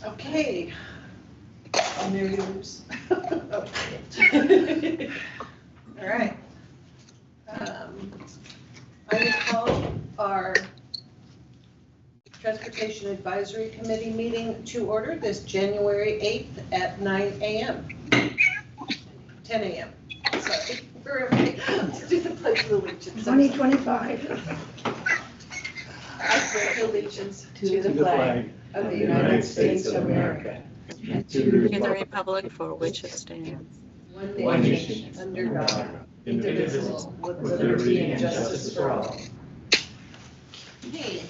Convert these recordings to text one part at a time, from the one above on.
Okay. I'm there, yours. All right. I will call our Transportation Advisory Committee meeting to order this January 8th at 9 a.m. 10 a.m. Sorry. We're okay to do the Pledge of Allegiance. 2025. I pledge allegiance To the flag of the United States of America, and to the republic for which it stands, one nation, under God, indivisible, with liberty and justice for all. Hey,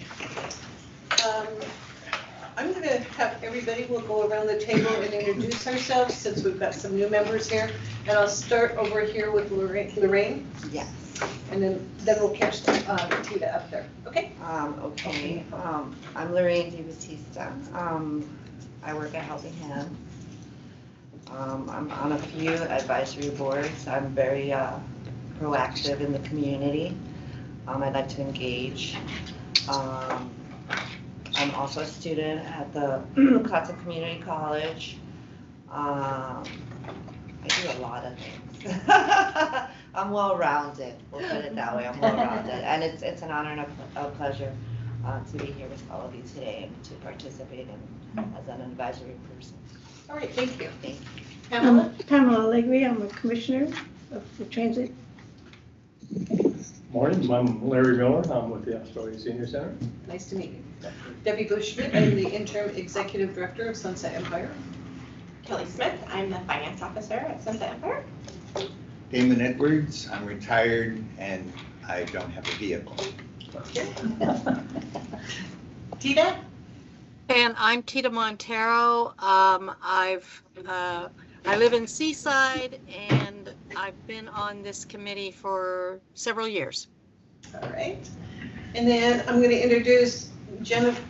I'm going to have everybody, we'll go around the table and introduce ourselves since we've got some new members here. And I'll start over here with Lorraine. Yes. And then we'll catch Tita up there. Okay? Okay. I'm Lorraine DiBattista. I work at Helping Hand. I'm on a few advisory boards. I'm very proactive in the community. I like to engage. I'm also a student at the Clatsop Community College. I do a lot of things. I'm well-rounded, we'll put it that way. I'm well-rounded, and it's an honor and a pleasure to be here with all of you today and to participate as an advisory person. All right, thank you. Thank you. Pamela? Pamela Allegri, I'm a commissioner of the transit. Morning, I'm Larry Miller. I'm with the Astoria Senior Center. Nice to meet you. Debbie Bushman, I'm the interim executive director of Sunset Empire. Kelly Smith, I'm the finance officer at Sunset Empire. Damon Edwards, I'm retired and I don't have a vehicle. Tita? and I'm Tita Montero. I live in Seaside, and I've been on this committee for several years. All right. And then I'm going to introduce Jennifer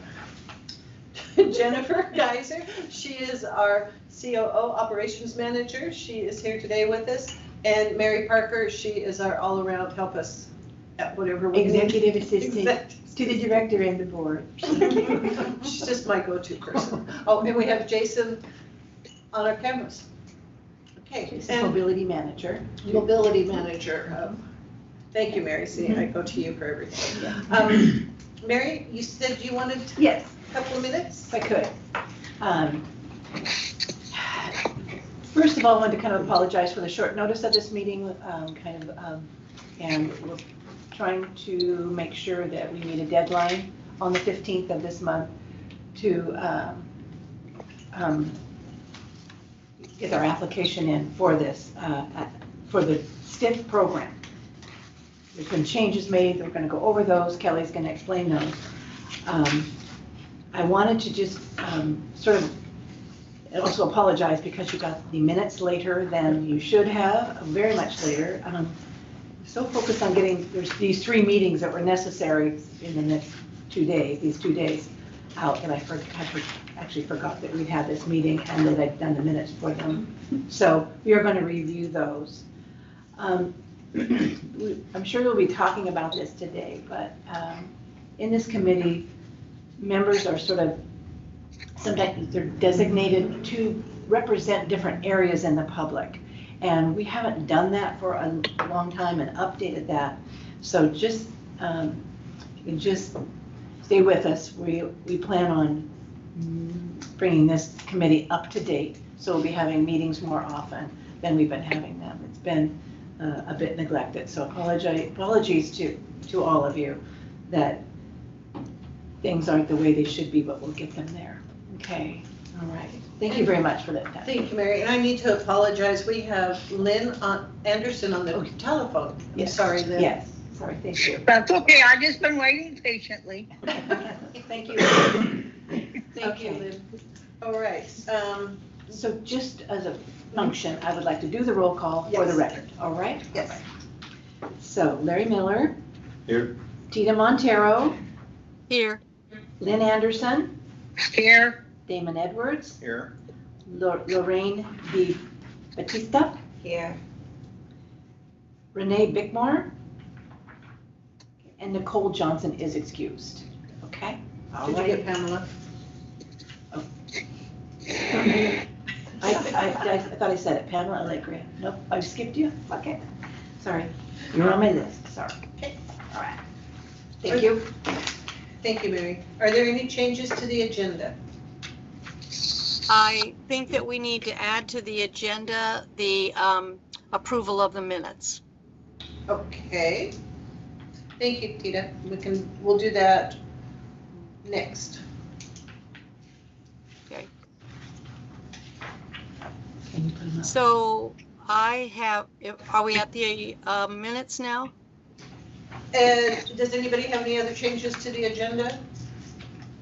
Geiser. She is our COO operations manager. She is here today with us. And Mary Parker, she is our all-around help us at whatever we Executive need. assistant to the director and the board. She's just my go-to person. Oh, and we have Jason on our cameras. Okay. She's And mobility manager. mobility manager. Thank you, Mary. See, I go to you for everything. Mary, you said you wanted Yes, a couple of minutes? if I could. First of all, I wanted to kind of apologize for the short notice of this meeting, and we're trying to make sure that we meet a deadline on the 15th of this month to get our application in for this, for the STIF program. There's been changes made, we're going to go over those, Kelly's going to explain those. I wanted to just sort of also apologize because you got the minutes later than you should have, very much later. So focused on getting, there's these 3 meetings that were necessary in the next 2 days, these 2 days out, and I actually forgot that we'd had this meeting and that I'd done the minutes for them. So we are going to review those. I'm sure we'll be talking about this today, but in this committee, members are sort of, sometimes they're designated to represent different areas in the public. And we haven't done that for a long time and updated that. So just, you can just stay with us. We plan on bringing this committee up to date. So we'll be having meetings more often than we've been having them. It's been a bit neglected. So apologies to all of you that things aren't the way they should be, but we'll get them there. Okay, all right. Thank you very much for that. Thank you, Mary. And I need to apologize. We have Lynn Anderson on the telephone. I'm Yes. sorry, Lynn. Yes, sorry, thank you. That's okay, I've just been waiting patiently. Thank you. Thank you, Lynn. All right. So just as a function, I would like to do the roll call for the Yes. record, all right? Yes. So Larry Miller, Here. Tita Montero, Here. Lynn Anderson, Here, Damon Edwards, Here, Lorraine DiBattista, Here. Renee Bickmore, and Nicole Johnson is excused. Okay? All Did you right. get Pamela? I thought I said it, Pamela Allegria. Nope, I skipped you. Okay, sorry. You're on my list, sorry. Okay. All right. Thank you. Thank you, Mary. Are there any changes to the agenda? I think that we need to add to the agenda the approval of the minutes. Okay. Thank you, Tita. We'll do that next. Okay. Can you put them up? So I have, are we at the minutes now? And does anybody have any other changes to the agenda?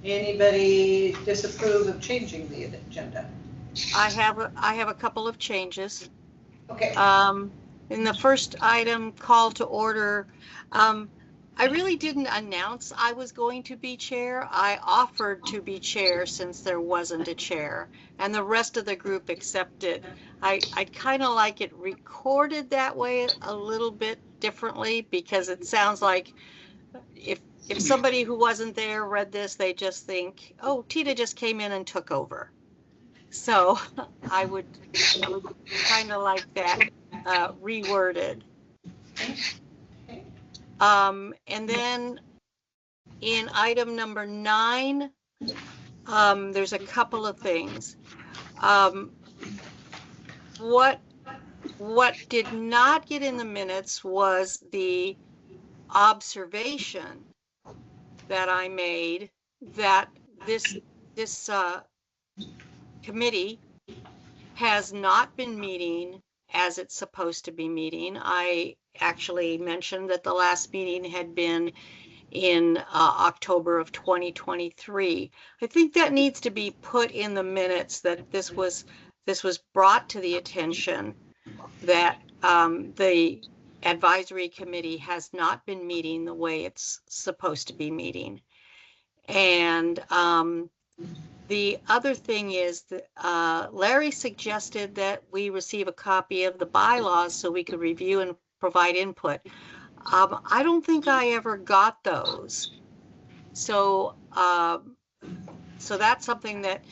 Anybody disapprove of changing the agenda? I have a couple of changes. Okay. In the first item, call to order, I really didn't announce I was going to be chair. I offered to be chair since there wasn't a chair, and the rest of the group accepted. I'd kind of like it recorded that way a little bit differently, because it sounds like if somebody who wasn't there read this, they just think, oh, Tita just came in and took over. So I would kind of like that reworded. And then in item number 9, there's a couple of things. What did not get in the minutes was the observation that I made that this committee has not been meeting as it's supposed to be meeting. I actually mentioned that the last meeting had been in October of 2023. I think that needs to be put in the minutes, that this was brought to the attention that the advisory committee has not been meeting the way it's supposed to be meeting. And the other thing is that Larry suggested that we receive a copy of the bylaws so we could review and provide input. I don't think I ever got those. So that's something that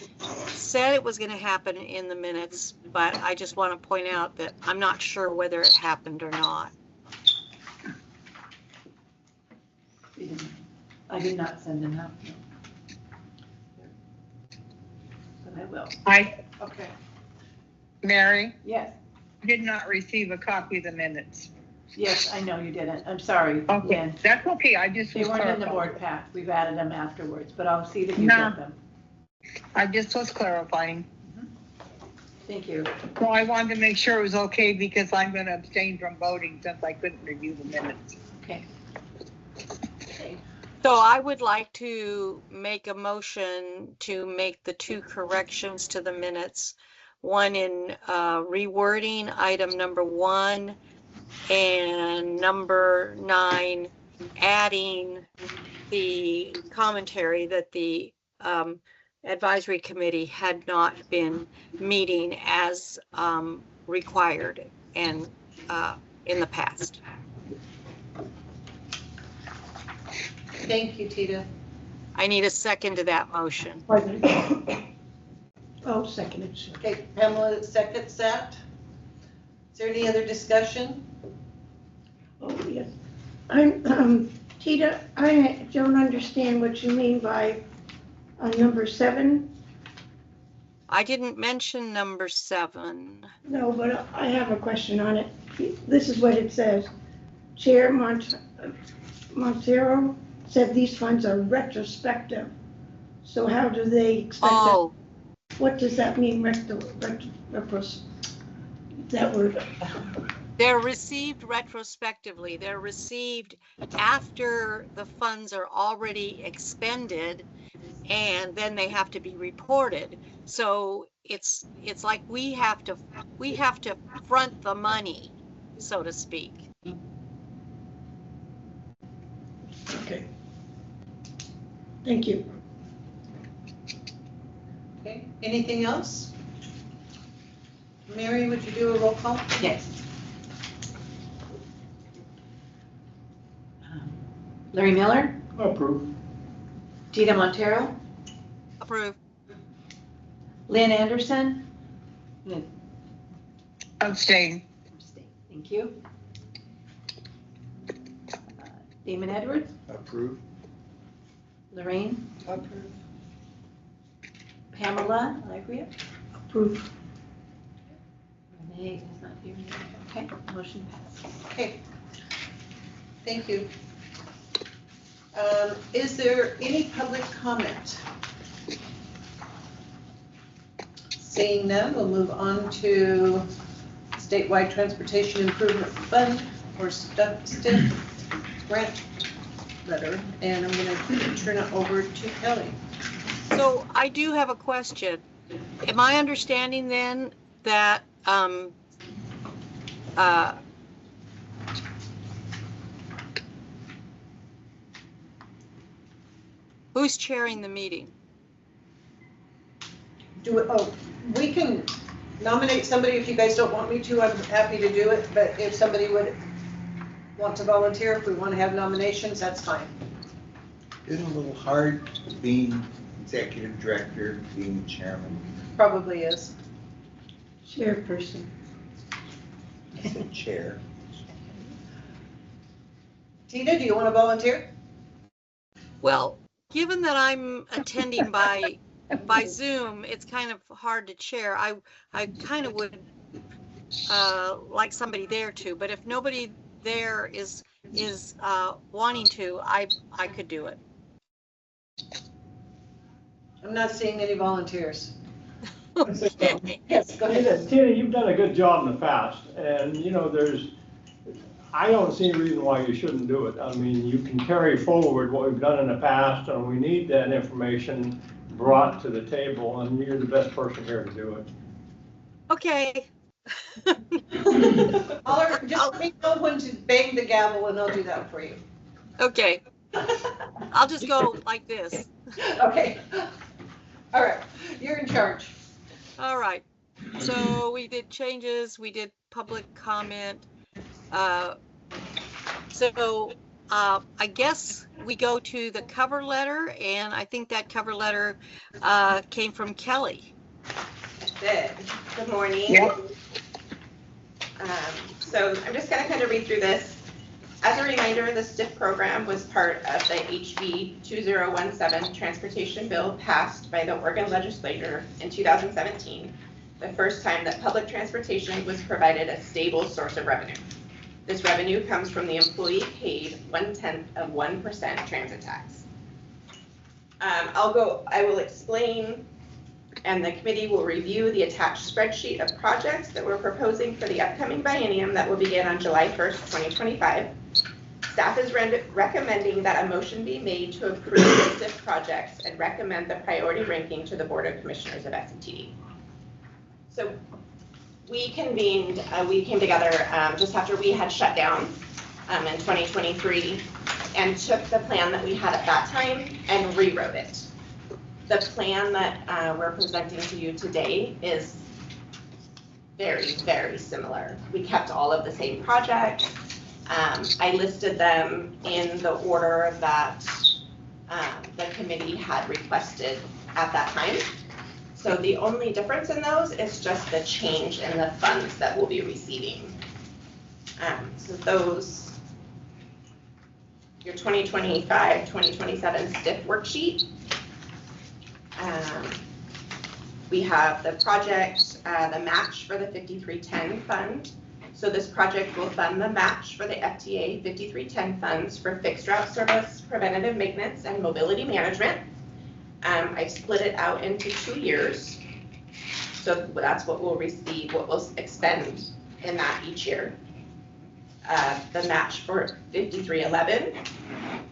said it was going to happen in the minutes, but I just want to point out that I'm not sure whether it happened or not. I did not send them out. No. But I will. Okay. Mary, Yes, did not receive a copy of the minutes. yes, I know you didn't. I'm sorry, Okay, Jen. that's okay. I just They was weren't in the clarifying. board pack. We've added them afterwards, but I'll see that you No. get them. I just was clarifying. Thank you. Well, I wanted to make sure it was okay because I'm going to abstain from voting since I couldn't review the minutes. Okay. So I would like to make a motion to make the 2 corrections to the minutes. One in rewording item number 1, and number 9, adding the commentary that the advisory committee had not been meeting as required and in the past. Thank you, Tita. I need a second to that motion. Oh, seconded. Okay, Pamela seconds that. Is there any other discussion? Oh, yes. Tita, I don't understand what you mean by number 7. I didn't mention number 7. No, but I have a question on it. This is what it says. Chair Montero said these funds are retrospective. So how do they expect Oh, that? What does that mean, that word? they're received retrospectively. They're received after the funds are already expended, and then they have to be reported. So it's like we have to front the money, so to speak. Okay. Thank you. Okay, anything else? Mary, would you do a roll call? Yes. Larry Miller, Approve. Tina Montero, Approve. Lynn Anderson. Abstain. Thank you. Damon Edwards, Approve. Lorraine, Approve. Pamela Legria, Approve. Renee is not here. Okay, motion passed. Okay. Thank you. Is there any public comment? Seeing none, we'll move on to statewide transportation improvement fund or STIF grant letter, and I'm going to turn it over to Kelly. So I do have a question. Am I understanding then that, who's chairing the meeting? We can nominate somebody if you guys don't want me to. I'm happy to do it, but if somebody would want to volunteer, if we want to have nominations, that's fine. Isn't it a little hard being executive director, being chairman? Probably is. Chairperson. I said chair. Tina, do you want to volunteer? Well, given that I'm attending by Zoom, it's kind of hard to chair. I kind of would like somebody there too, but if nobody there is wanting to, I could do it. I'm not seeing any volunteers. Okay. Yes, go ahead. Tina, you've done a good job in the past, and you know, I don't see any reason why you shouldn't do it. I mean, you can carry forward what we've done in the past, and we need that information brought to the table, and you're the best person here to do it. Okay. Oliver, just let me know when to bang the gavel and I'll do that for you. Okay. I'll just go like this. Okay. All right, you're in charge. All right. So we did changes, we did public comment. I guess we go to the cover letter, and I think that cover letter came from Kelly. Good morning. Yeah. So I'm just going to kind of read through this. As a reminder, the STIF program was part of the HB 2017 transportation bill passed by the Oregon legislature in 2017, the first time that public transportation was provided a stable source of revenue. This revenue comes from the employee paid 0.1% transit tax. I will explain, and the committee will review the attached spreadsheet of projects that we're proposing for the upcoming biennium that will begin on July 1st, 2025. Staff is recommending that a motion be made to approve the STIF projects and recommend the priority ranking to the Board of Commissioners of SCTD. So we convened, we came together just after we had shut down in 2023 and took the plan that we had at that time and rewrote it. The plan that we're presenting to you today is very, very similar. We kept all of the same projects. I listed them in the order that the committee had requested at that time. So the only difference in those is just the change in the funds that we'll be receiving. So those, your 2025-2027 STIF worksheet. We have the project, the match for the 5310 fund. So this project will fund the match for the FTA 5310 funds for fixed route service, preventative maintenance, and mobility management. I split it out into 2 years. So that's what we'll receive, what we'll expend in that each year. The match for 5311.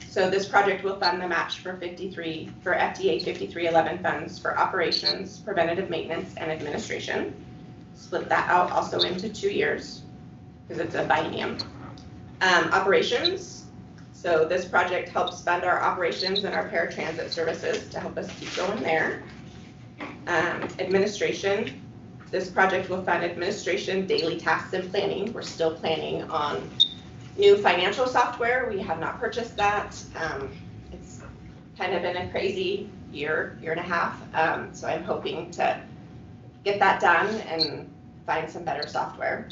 So this project will fund the match for FTA 5311 funds for operations, preventative maintenance, and administration. Split that out also into 2 years because it's a biennium. Operations. So this project helps fund our operations and our paratransit services to help us keep going there. Administration. This project will fund administration, daily tasks, and planning. We're still planning on New financial software, we have not purchased that. It's kind of been a crazy year and a half. So I'm hoping to get that done and find some better software.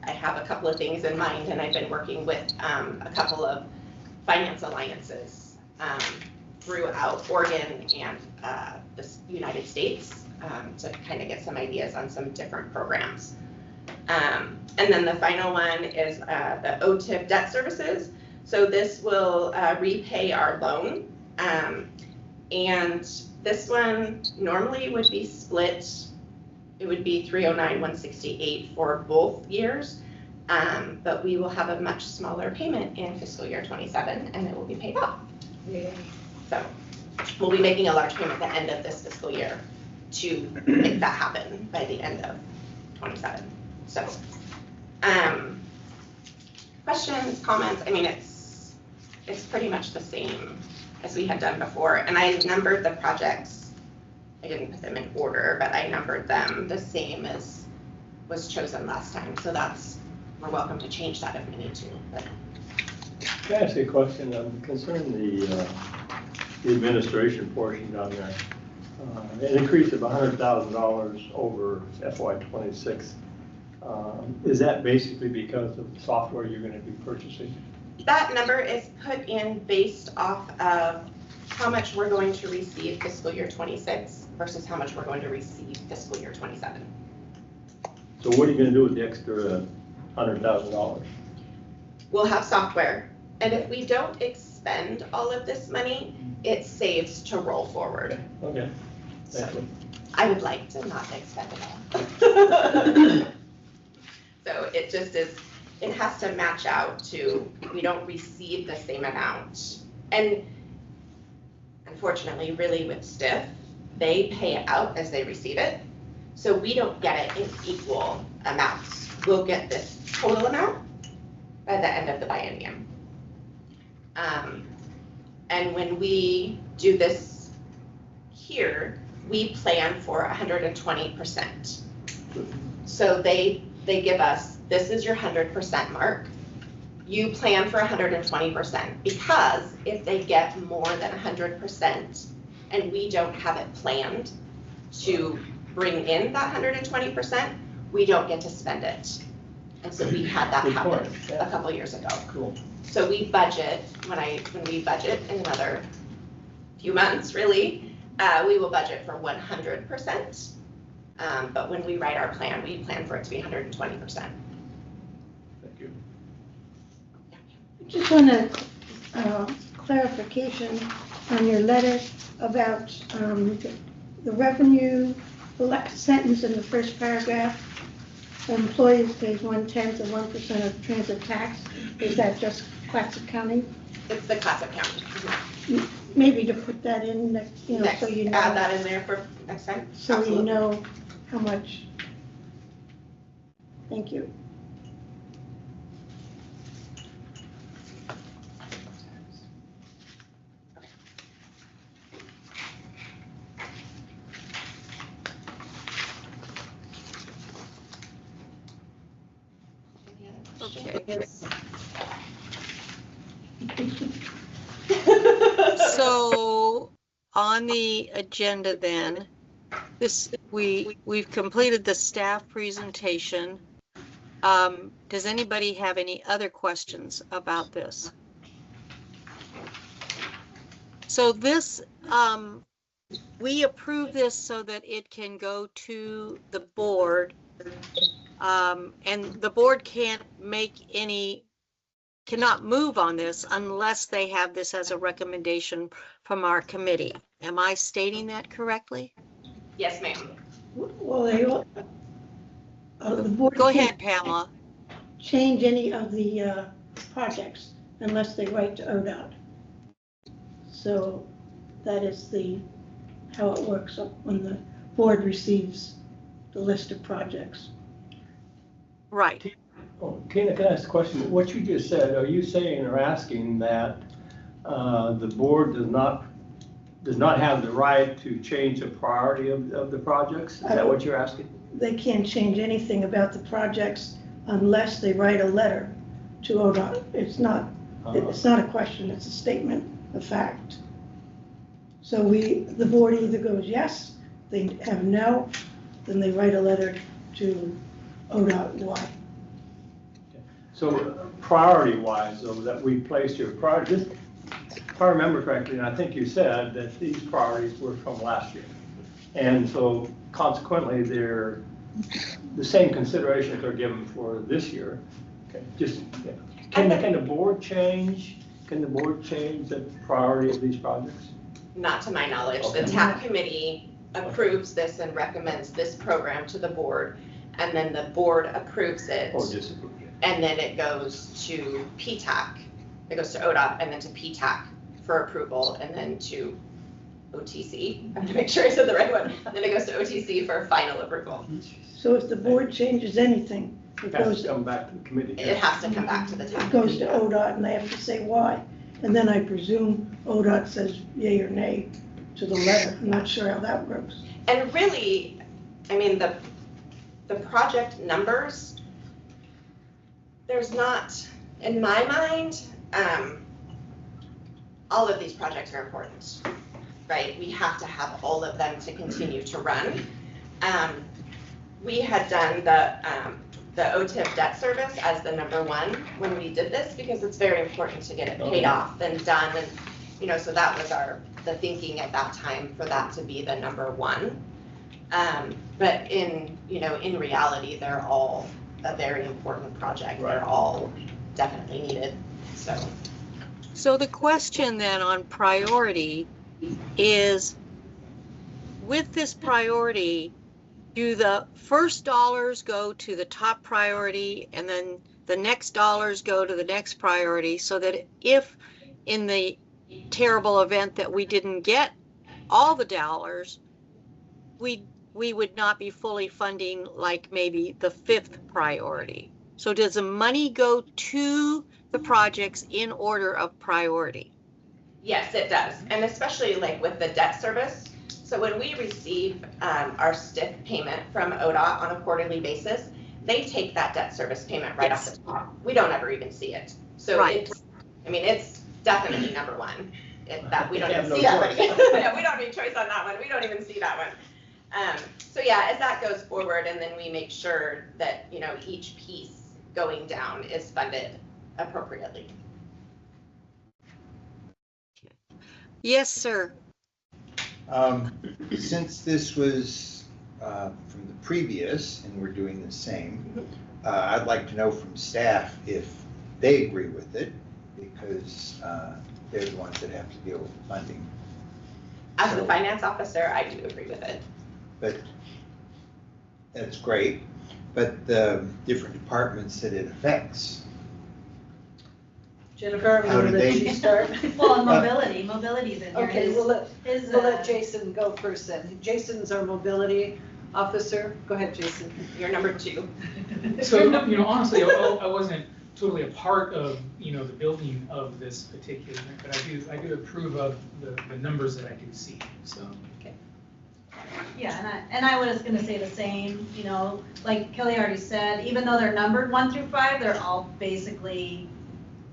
I have a couple of things in mind, and I've been working with a couple of finance alliances throughout Oregon and the United States to kind of get some ideas on some different programs. And then the final one is the OTIP debt services. So this will repay our loan. And this one normally would be split. It would be 309, 168 for both years. But we will have a much smaller payment in fiscal year 27 and it will be paid off. So we'll be making a large payment at the end of this fiscal year to make that happen by the end of 27. So, questions, comments, I mean, it's pretty much the same as we had done before. And I numbered the projects. I didn't put them in order, but I numbered them the same as was chosen last time. So we're welcome to change that if we need to. But. Can I ask you a question concerning the administration portion down there? An increase of $100,000 over FY26. Is that basically because of the software you're going to be purchasing? That number is put in based off of how much we're going to receive fiscal year 26 versus how much we're going to receive fiscal year 27. So what are you going to do with the extra $100,000? We'll have software, and if we don't expend all of this money, it saves to roll forward. Okay, thank you. I would like to not expend it all. So it just is, it has to match out to, we don't receive the same amount. And unfortunately, really with STIF, they pay it out as they receive it. So we don't get it in equal amounts. We'll get this total amount by the end of the biennium. And when we do this here, we plan for 120%. So they give us, this is your 100% mark. You plan for 120% because if they get more than 100% and we don't have it planned to bring in that 120%, we don't get to spend it. And so we had that happen a couple years ago. Cool. So we budget, when we budget in another few months, really, we will budget for 100%. But when we write our plan, we plan for it to be 120%. Thank you. Just want a clarification on your letter about the revenue, the last sentence in the first paragraph. Employees pays 1/10 of 1% of transit tax. Is that just Clatsop County? It's the Clatsop County. Maybe to put that in, you know, Next, so you know. add that in there for next time. So Absolutely. you know how much. Thank you. Okay. So on the agenda then, we've completed the staff presentation. Does anybody have any other questions about this? So this, we approve this so that it can go to the board, and the board cannot move on this unless they have this as a recommendation from our committee. Am I stating that correctly? Yes, ma'am. Well, the board. Go can't ahead, Pamela. Change any of the projects unless they write to ODOT. So that is how it works when the board receives the list of projects. Right. Oh, Tina, can I ask a question? What you just said, are you saying or asking that the board does not have the right to change the priority of the projects? Is that what you're asking? They can't change anything about the projects unless they write a letter to ODOT. It's not a question, it's a statement of fact. So the board either goes yes, they have no, then they write a letter to ODOT why. So priority-wise, though, that we placed here, if I remember correctly, and I think you said that these priorities were from last year. And so consequently, they're the same considerations are given for this year. Okay, just, yeah. Can the board change? Can the board change the priority of these projects? Not to my knowledge. Okay. The TAP committee approves this and recommends this program to the board, and then the board approves it. Or disapprove it? And then it goes to PTAC. It goes to ODOT and then to PTAC for approval, and then to OTC. I have to make sure I said the right one. And then it goes to OTC for final approval. So if the board changes anything, it Has goes to come back to the committee. It has to come back to the It TAP. goes to ODOT and they have to say why. And then I presume ODOT says yay or nay to the letter. I'm not sure how that works. And really, I mean, the project numbers, there's not, in my mind, all of these projects are important, right? We have to have all of them to continue to run. We had done the OTIP debt service as the number one when we did this, because it's very important to get it paid off and done. And, you know, so that was the thinking at that time for that to be the number one. But in reality, they're all a very important project. Right. They're all definitely needed, so. So the question then on priority is, with this priority, do the first dollars go to the top priority and then the next dollars go to the next priority, so that if in the terrible event that we didn't get all the dollars, we would not be fully funding like maybe the fifth priority? So does the money go to the projects in order of priority? Yes, it does, and especially like with the debt service. So when we receive our STIF payment from ODOT on a quarterly basis, they take that debt service payment right off the top. We don't ever even see it. So Right. it's definitely number one. That we don't They have even no see that one. choice. Yeah, we don't have any choice on that one. We don't even see that one. So yeah, as that goes forward, and then we make sure that, each piece going down is funded appropriately. Yes, sir. Since this was from the previous, and we're doing the same, I'd like to know from staff if they agree with it, because they're the ones that have to deal with the funding. As the finance officer, I do agree with it. But that's great, but the different departments that it affects, Jennifer, I'm How gonna do let they- you start. Well, and mobility's in here. Okay, His- we'll his, let Jason go first then. Jason's our mobility officer. Go ahead, Jason. You're number two. So, honestly, I wasn't totally a part of, the building of this particular, but I do approve of the numbers that I do see, so. Yeah, and I was gonna say the same, like Kelly already said, even though they're numbered 1 through 5, they're all basically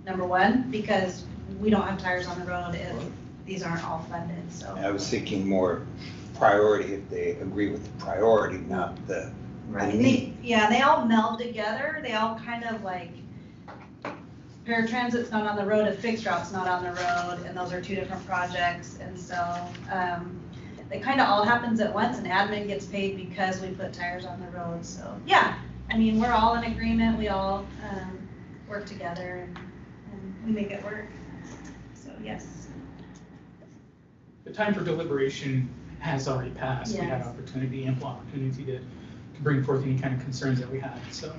number 1, because we don't have tires on the road if these aren't all funded, so. I was thinking more priority, if they agree with the priority, not the Right, need. they all meld together, they all kind of like, paratransit's not on the road, if fixed route's not on the road, and those are 2 different projects, and so, it kind of all happens at once, and admin gets paid because we put tires on the road, so, yeah. We're all in agreement, we all, work together, and we make it work, so, yes. The time for deliberation has already passed. We had Yes. ample opportunity to bring forth any kind of concerns that we had, so.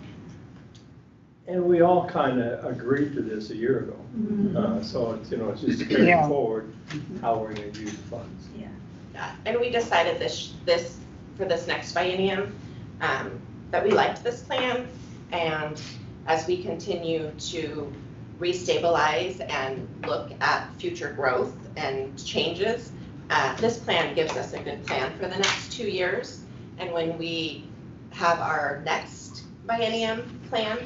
And we all kind of agreed to this a year ago. So it's just carrying Yeah. forward how we're going to use the funds. Yeah, and we decided this for this next biennium, that we liked this plan, and as we continue to restabilize and look at future growth and changes, this plan gives us a good plan for the next 2 years. And when we have our next biennium plan,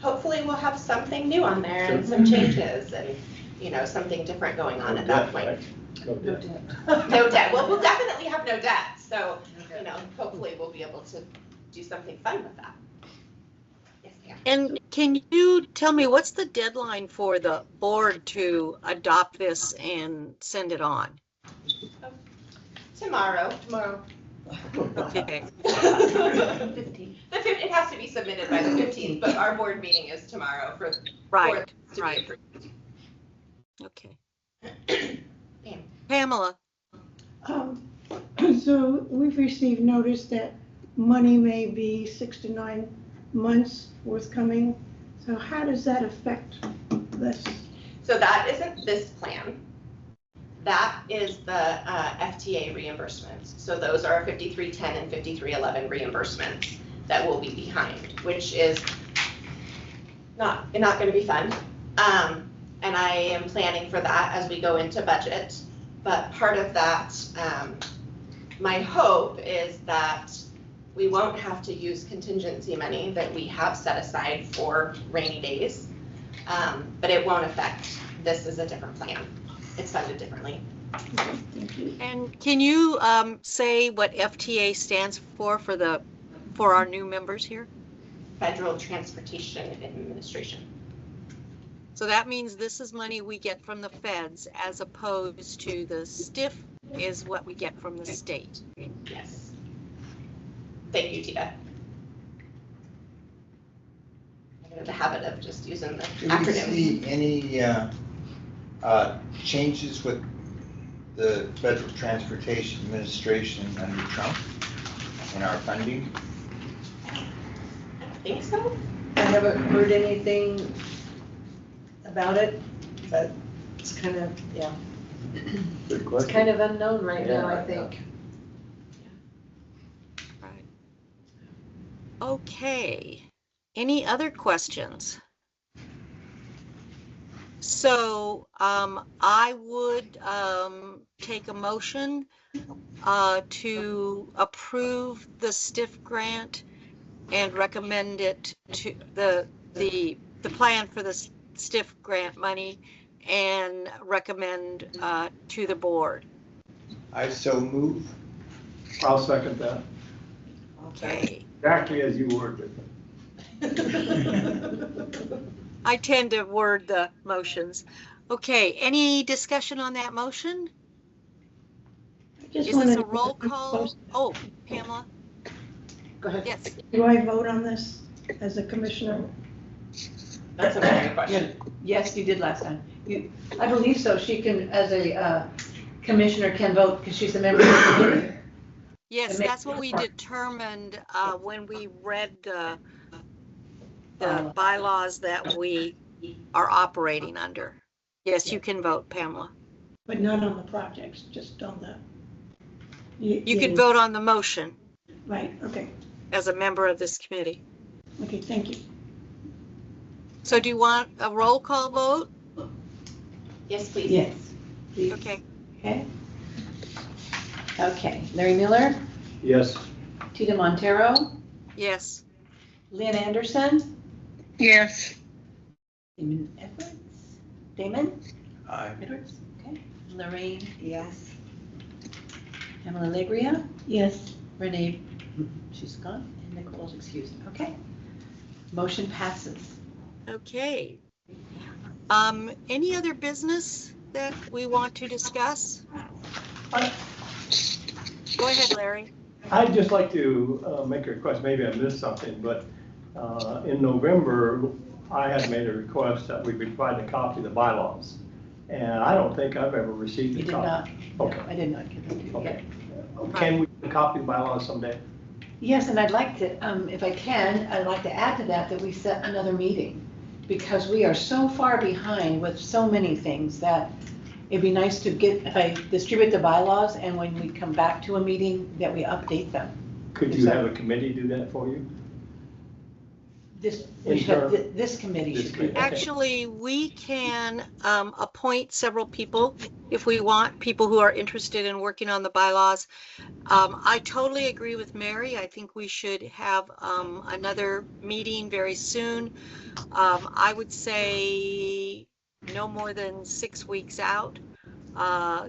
hopefully we'll have something new on there and some changes and, you know, something different going on at that point. No debt. No debt. Well, we'll definitely have no debt. So, you know, hopefully we'll be able to do something fun with that. Yes, ma'am. And can you tell me what's the deadline for the board to adopt this and send it on? Tomorrow. Okay. It has to be submitted by the 15th, but our board meeting is tomorrow for Right, it to be right. approved. Okay. Pamela, So we've received notice that money may be 6 to 9 months forthcoming. So how does that affect this? So that isn't this plan. That is the FTA reimbursements. So those are 5310 and 5311 reimbursements that will be behind, which is not going to be fun. And I am planning for that as we go into budget. But part of that, my hope is that we won't have to use contingency money that we have set aside for rainy days. But it won't affect, this is a different plan. It's funded differently. and can you say what FTA stands for our new members here? Federal Transportation Administration. So that means this is money we get from the feds as opposed to the STIF is what we get from the state. Yes. Thank you, Tia. I'm in the habit of just using the Do we acronym. see any changes with the Federal Transportation Administration under Trump in our funding? I think so. I haven't heard anything about it, but it's kind of, yeah, Good it's question. kind of unknown right now, I Yeah, think. Right. Okay. Any other questions? So I would take a motion to approve the STIF grant and recommend it to the plan for the STIF grant money and recommend to the board. I so move. I'll second that, Okay. exactly as you worded it. I tend to word the motions. Okay, any discussion on that motion? I just Is this wanted a to- roll call? Oh, Pamela? Go ahead. Yes. Do I vote on this as a commissioner? That's a very good question. Yes, you did last time. I believe so. She can, as a commissioner, can vote because she's a member of the committee. Yes, It makes that's what we sense. determined when we read the bylaws that we are operating under. Yes, you can vote, Pamela. But not on the projects, just on the. You can vote on the motion Right, okay, as a member of this committee. okay, thank you. So do you want a roll call vote? Yes, please. Yes. Please. Okay. Okay. Okay, Larry Miller, Yes, Tita Montero, Yes. Lynn Anderson, Yes. Damon Edwards, Damon Aye. Edwards, okay, Lorraine, Yes. Pamela Legria, Yes, Renee, she's gone, and Nicole's excused, okay. Motion passes. Okay. Any other business that we want to discuss? Go ahead, Larry. I'd just like to make a request, maybe I missed something, but in November, I had made a request that we provide a copy of the bylaws. And I don't think I've ever received You a did copy. not, Okay, I did not give them to you yet. okay. Can we get a copy of the bylaws someday? Yes, and I'd like to, if I can, I'd like to add to that we set another meeting, because we are so far behind with so many things that it'd be nice to get, if I distribute the bylaws and when we come back to a meeting, that we update them. Could you have a committee do that for you? This committee This should be. committee. Actually, we can appoint several people if we want, people who are interested in working on the bylaws. I totally agree with Mary. I think we should have another meeting very soon. I would say no more than 6 weeks out.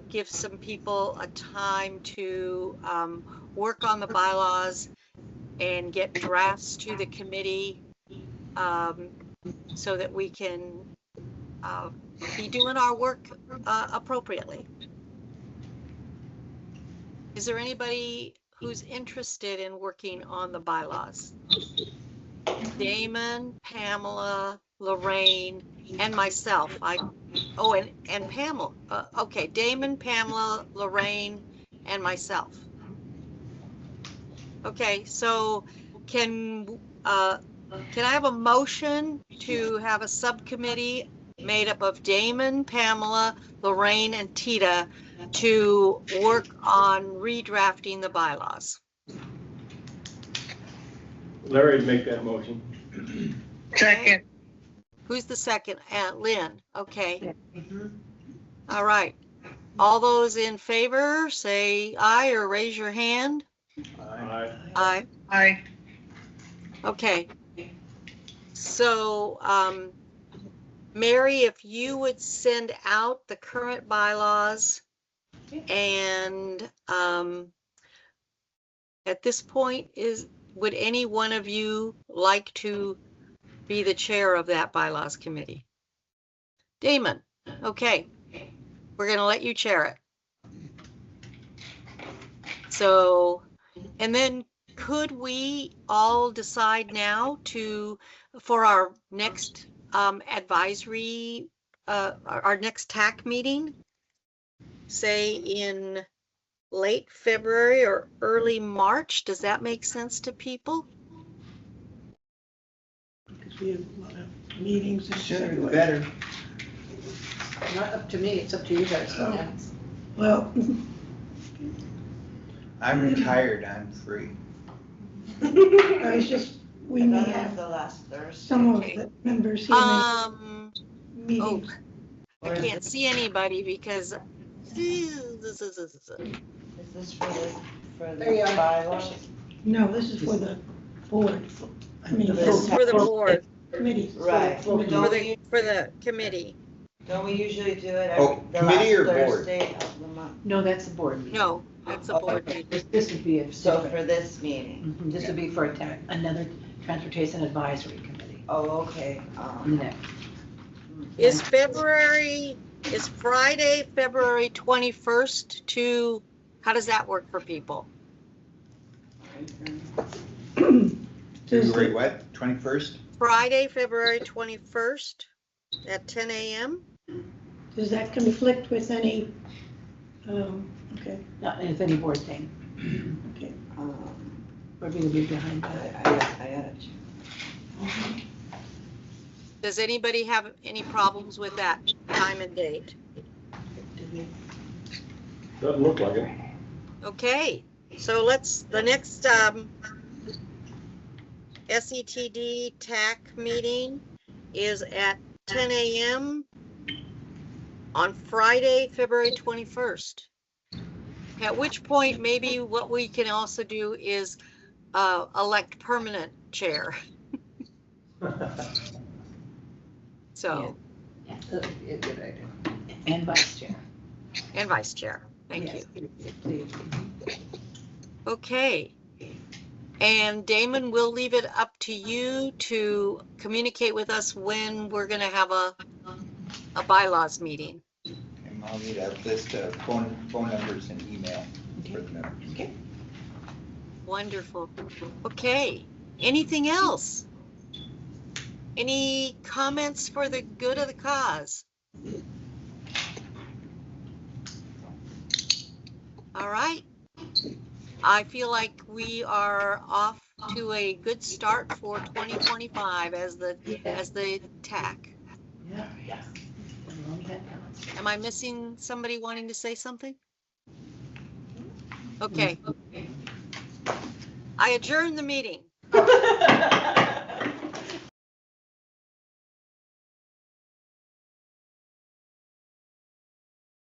Give some people a time to work on the bylaws and get drafts to the committee, so that we can be doing our work appropriately. Is there anybody who's interested in working on the bylaws? Damon, Pamela, Lorraine, and myself. And Pamela. Okay, Damon, Pamela, Lorraine, and myself. Okay, so can I have a motion to have a subcommittee made up of Damon, Pamela, Lorraine, and Tita to work on redrafting the bylaws? Larry, make that motion. Second. Who's the second? Lynn. Okay. All right. All those in favor, say aye or raise your hand. Aye. Aye. Aye. Okay. So, Mary, if you would send out the current bylaws, and at this point, would any one of you like to be the chair of that bylaws committee? Damon, okay, we're going to let you chair it. So, and then could we all decide now for our next advisory, our next TAC meeting, say in late February or early March? Does that make sense to people? Because we have a lot of meetings in Sooner the February. better. Not up to me, it's up to you guys. Oh. Well, I'm retired, I'm free. I was just, we may Another have the last Thursday. some of Okay. the members here Oh, in meetings. I can't see anybody because Is this for There you the are. bylaws? No, this is for the board. I mean, This is for the board, committees. Right. for Don't we, the committee. don't we usually do it Oh, every, the committee last or board? Thursday of the month? No, that's the board meeting. No, that's a board Okay. meeting. This would be a So different. for this meeting? This would be for another transportation advisory committee. Oh, okay. The next. Is Friday, February 21st how does that work for people? February what, 21st? Friday, February 21st at 10 a.m.? Does that conflict with any, okay, Not if any board thing. okay. We're going to be behind I that. gotta check. Does anybody have any problems with that time and date? Doesn't look like it. Okay, so the next SETD TAC meeting is at 10 a.m. on Friday, February 21st. At which point, maybe what we can also do is elect permanent chair. So, That'd be a good idea. And vice chair. and vice chair, thank you. Yes, please. Okay. And Damon, we'll leave it up to you to communicate with us when we're going to have a bylaws meeting. And I'll need a list of phone numbers and email for the members. Okay. Wonderful. Okay. Anything else? Any comments for the good of the cause? All right. I feel like we are off to a good start for 2025 as the TAC. Yeah. Am I missing somebody wanting to say something? Okay. I adjourn the meeting.